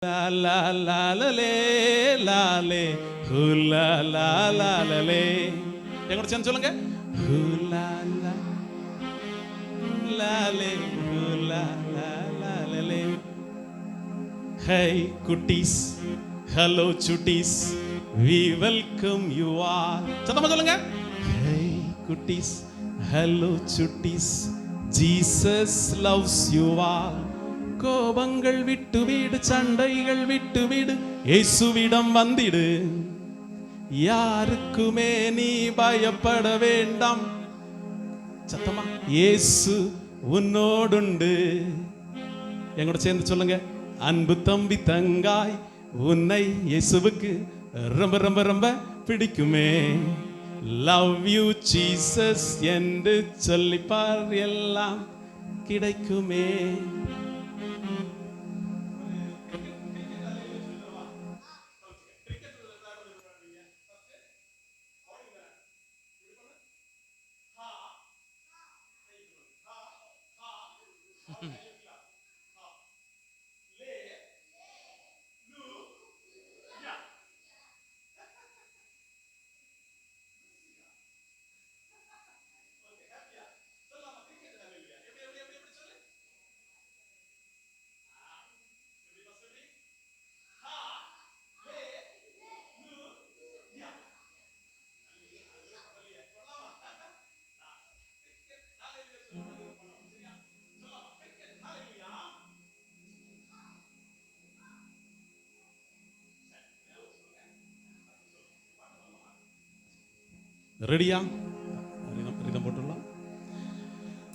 La la la la le la le hula la la la le எங்கூட சேர்ந்து சொல்லுங்க hula la la le hula la la la le. Hey குட்டீஸ், hello Chutties, we welcome you all. சத்தமா சொல்லுங்க. Hey குட்டீஸ், hello Chutties, Jesus loves you all. கோபங்கள் விட்டு வீடு, சண்டைகள் விட்டு வீடு, இயேசுவிடம் வந்திடு. யாருக்குமே நீ பயப்பட வேண்டாம். சத்தமா, இயேசு உன்னோடுண்டு. எங்கூட சேர்ந்து சொல்லுங்க. அன்பு தம்பி தங்காய், உன்னை இயேசுவுக்கு ரொம்ப ரொம்ப ரொம்ப பிடிக்குமே. லவ் யூ ஜீசஸ் என்று சொல்லிப்பார், எல்லாம் கிடைக்குமே. ரெடியா? ரிதம் போட்டுடலாம்.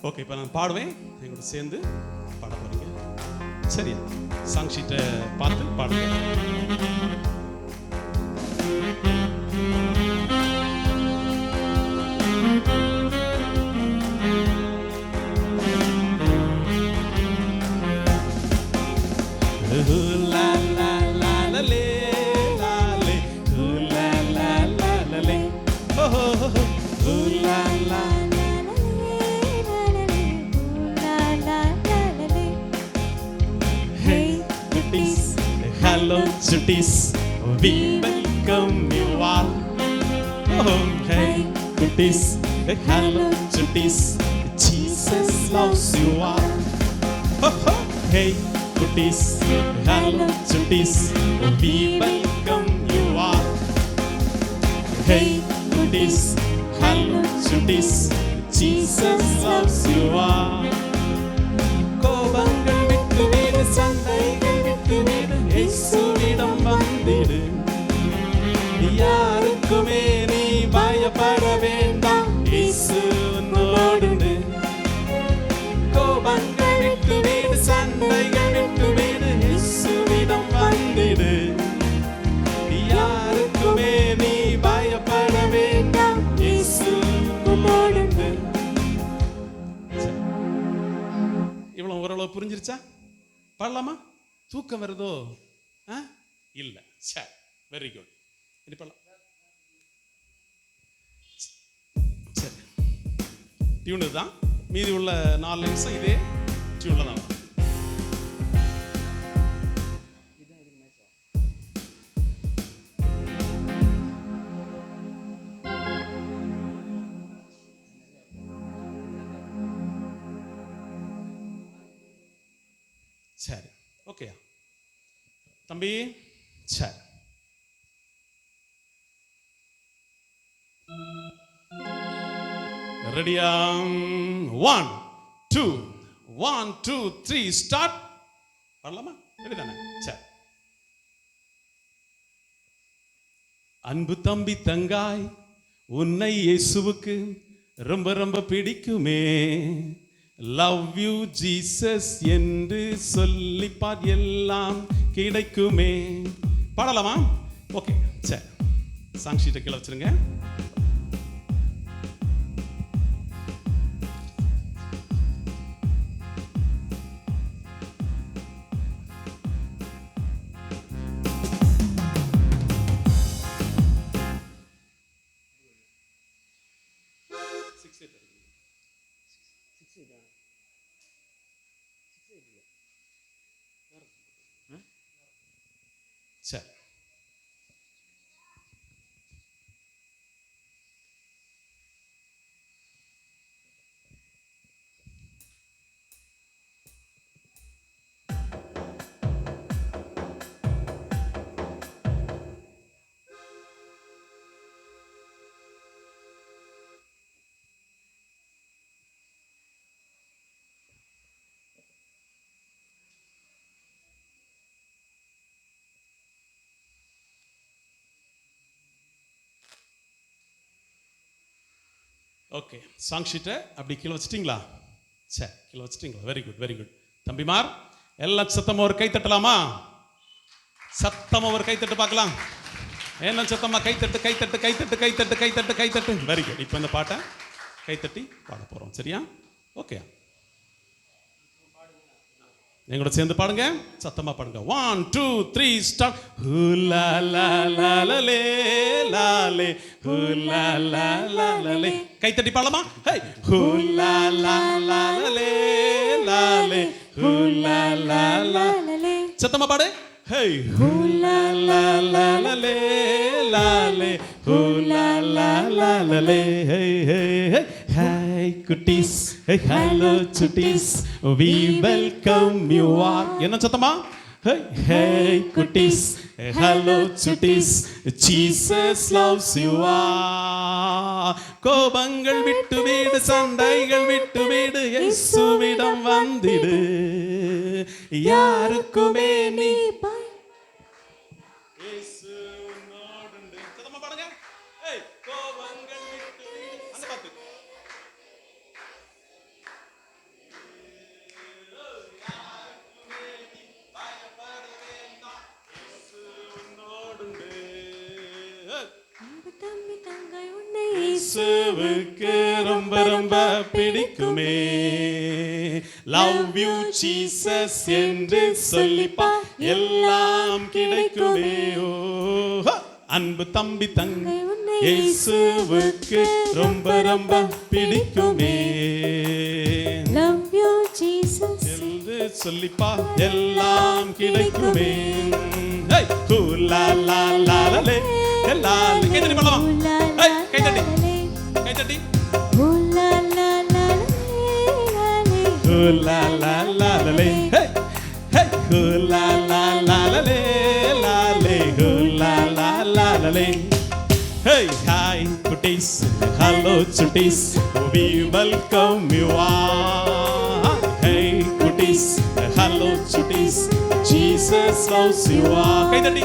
ஓகே, இப்போ நான் பாடுவேன், எங்களோட சேர்ந்து பாட போறீங்க. சரியா? சாங் ஷீட்டை பார்த்து பாடுங்க. Hello cuties, we welcome you all. Oh hey cuties, hello cuties, Jesus loves you all. Oh hey cuties, hello cuties, we welcome you all. Hey cuties, hello cuties, Jesus loves you all. கோபங்கள் விட்டு வீடு, சண்டைகள் விட்டு வீடு, இயேசுவிடம் வந்திடு. யாருக்குமே நீ பயப்பட வேண்டாம், இயேசு உன்னோடுண்டு. கோபங்கள் விட்டு வீடு, சண்டைகள் விட்டு வீடு, இயேசுவிடம் வந்திடு. யாருக்குமே நீ பயப்பட வேண்டாம், இயேசு உன்னோடுண்டு. இவ்வளவு ஓரளவு புரிஞ்சிருச்சா? பாடலாமா? தூக்கம் வருதோ? இல்ல, சரி, வெரி குட். இது பண்ணலாம். சரி, டியூனு தான். மீதி உள்ள 4 நிமிஷம் இதே டியூன்ல தான். சரி, ஓகே தம்பி. சரி, ரெடியா? 1 2 1 2 3 ஸ்டார்ட். பாடலாமா? ரெடி தானே? சரி. அன்பு தம்பி தங்காய், உன்னை இயேசுவுக்கு ரொம்ப ரொம்ப பிடிக்குமே. லவ் யூ ஜீசஸ் என்று சொல்லிப்பார், எல்லாம் கிடைக்குமே. பாடலாமா? ஓகே, சரி. சாங் ஷீட்டை கீழே வச்சிருங்க. சரி. ஓகே, சாங் ஷீட்டை அப்படி கீழே வச்சிட்டிங்களா? சரி, கீழே வச்சிட்டிங்களா? Very good, very good. தம்பிமார் எல்லாம் சத்தமாக ஒரு கை தட்டலாமா? சத்தமாக ஒரு கை தட்டு பார்க்கலாம். என்ன சத்தமாக கைத்தட்டு கைத்தட்டு கைத்தட்டு கைத்தட்டு கைத்தட்டு கைத்தட்டு. Very good. இப்போ இந்த பாட்டை கைத்தட்டி பாட போகிறோம். சரியா? ஓகே, எங்களோட சேர்ந்து பாடுங்க, சத்தமா பாடுங்க. 1 2 3 ஸ்டார்ட். ஹூலா லா லா லே லாலே ஹூலா லா லா லே. கை தட்டி பாடலாமா? ஹே, ஹூலா லா லா லே லாலே ஹூலா லா லா லே. சத்தமா பாடு. ஹே, ஹூலா லா லா லே லாலே ஹூலா லா லா லே. ஹே ஹே ஹே. Hi cuties, hey hello cuties, we welcome you all. என்ன சத்தமா? Hey hey cuties, hey hello cuties, Jesus loves you all. கோபங்கள் விட்டு வீடு, சண்டைகள் விட்டு வீடு, இயேசுவிடம் வந்திடு. யாருக்குமே நீ இயேசு உன்னோடுண்டு. சத்தமா பாடுங்க. Hey, கோபங்கள் விட்டு வீடு. அந்த பாட்டு. இயேசுவுக்கு ரொம்ப ரொம்ப பிடிக்குமே. லவ் யூ ஜீசஸ் என்று சொல்லிப்பா, எல்லாம் கிடைக்குமே. ஓ, அன்பு தம்பி தங்கை இயேசுவுக்கு ரொம்ப ரொம்ப பிடிக்குமே. லவ் யூ ஜீசஸ் என்று சொல்லிப்பா, எல்லாம் கிடைக்குமே. ஹே, ஹூலா லா லா லே லாலே. கை தட்டி பாடலாம். ஹே, கை தட்டி கை தட்டி. ஹூலா லா லா லே ஹூலா லா லா லே. ஹே ஹே, ஹூலா லா லா லே லாலே ஹூலா லா லா லே. Hey hi cuties, hello cuties, we welcome you all. Hey cuties, hello cuties, Jesus loves you all. கை தட்டி.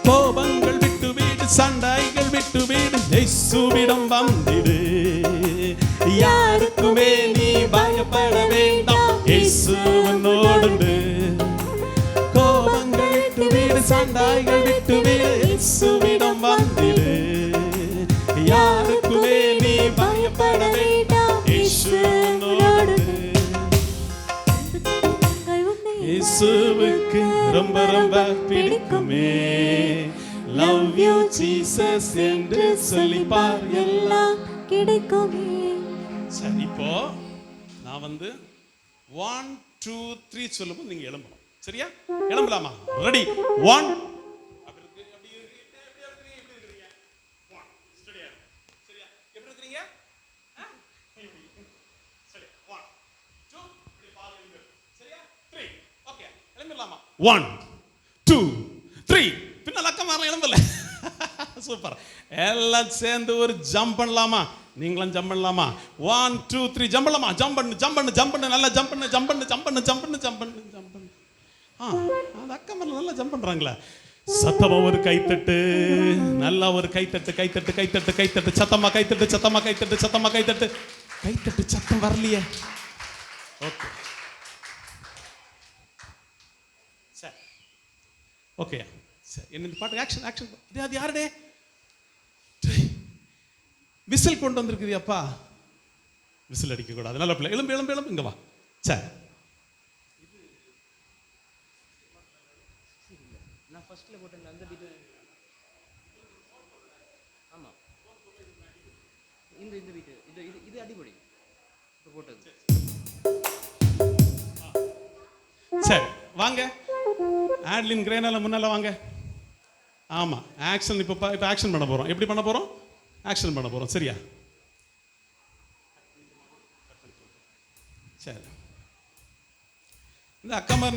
கோபங்கள் விட்டு வீடு, சண்டைகள் விட்டு வீடு, இயேசுவிடம் வந்திடு. யாருக்குமே நீ பயப்பட வேண்டாம், இயேசு உன்னோடுண்டு. கோபங்கள் விட்டு வீடு, சண்டைகள் விட்டு வீடு, இயேசுவிடம் வந்திடு. யாருக்குமே நீ பயப்பட வேண்டாம், இயேசு உன்னோடுண்டு. இயேசுவுக்கு ரொம்ப ரொம்ப பிடிக்குமே. லவ் யூ ஜீசஸ் என்று சொல்லிப்பார், எல்லாம் கிடைக்குமே. சரி, இப்போ நான் 1 2 3 சொல்லும்போது நீங்க எழும்பணும். சரியா? எழும்பலாமா? ரெடி? 1 1 2 3. பின்னால் அக்கம் வரலாம், எழும்பல. சூப்பர். எல்லாம் சேர்ந்து ஒரு ஜம்ப் பண்ணலாமா? நீங்களும் ஜம்ப் பண்ணலாமா? 1 2 3 ஜம்ப் பண்ணலாமா? ஜம்ப் பண்ணு ஜம்ப் பண்ணு ஜம்ப் பண்ணு, நல்லா ஜம்ப் பண்ணு ஜம்ப் பண்ணு ஜம்ப் பண்ணு ஜம்ப் பண்ணு ஜம்ப் பண்ணு ஜம்ப் பண்ணு. அந்த அக்கம் வரலாம், நல்லா ஜம்ப் பண்றாங்களா? சத்தமா ஒரு கைத்தட்டு, நல்லா ஒரு கைத்தட்டு கைத்தட்டு கைத்தட்டு கைத்தட்டு. சத்தமா கைத்தட்டு சத்தமா கைத்தட்டு சத்தமா கைத்தட்டு கைத்தட்டு. சத்தம் வரலையே. Okay sir, okay sir. என்ன இந்த பாட்டு ஆக்ஷன் ஆக்ஷன். அது யாருடே விசில் கொண்டு வந்திருக்குதியாப்பா? விசில் அடிக்க கூடாது. நல்ல பிள்ளை. எலும்பு எலும்பு எலும்பு இங்க வா. சார், நான் ஃபர்ஸ்ட்ல போட்டேன் அந்த பீட். ஆமா, இந்த பீட் இது அடிபடி இப்போ போட்டது. சரி வாங்க. ஆட்லின் கிரேனால முன்னால வாங்க. ஆமாம், ஆக்ஷன். இப்போ ஆக்ஷன் பண்ண போகிறோம். எப்படி பண்ண போகிறோம்? ஆக்ஷன் பண்ண போகிறோம். சரியா? சரி. இந்த அக்கா மாதிரி